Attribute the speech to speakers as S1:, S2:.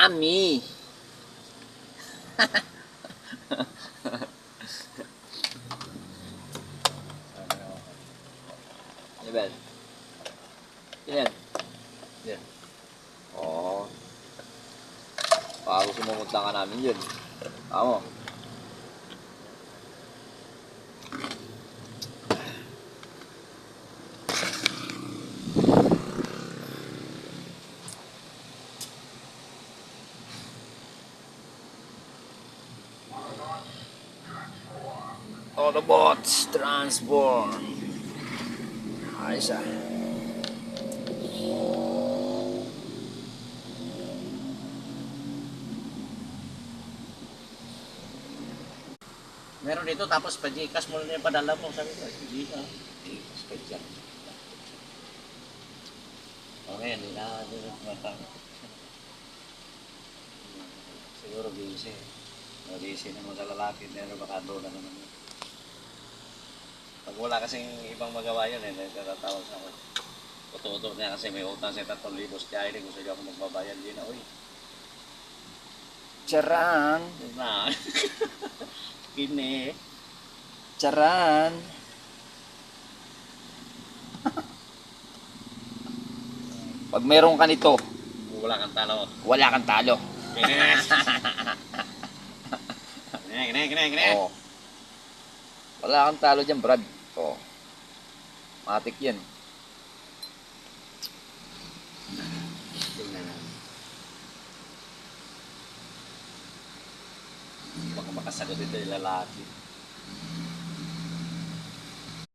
S1: Mami. Level. Yan. Yan. Oh. Bago sumumunta ka namin yun. Tama. Autobots transform. Ayos ah. Meron dito tapos pa-Gcash mo na yung padala mo. Sabi ko, Gcash ka dyan. Okay, hindi na matang. Siguro busy. Busy naman sa lalaki, pero baka doon na naman. Pag wala kasing ibang magawa yun, nagtatawag sa ako. Totoo niya kasi may utang sa 3,000 kaya hindi gusto niya ako magbabayad din na, uy.
S2: Charan.
S1: Na. Kini.
S2: Charan. Pag meron ka nito,
S1: Wala kang talo.
S2: wala kang talo.
S1: Kine.
S2: Oh. Wala kang talo dyan, Brad. Oh. Matik yan.
S1: Tingnan na. Baka makasagot ito yung lalaki.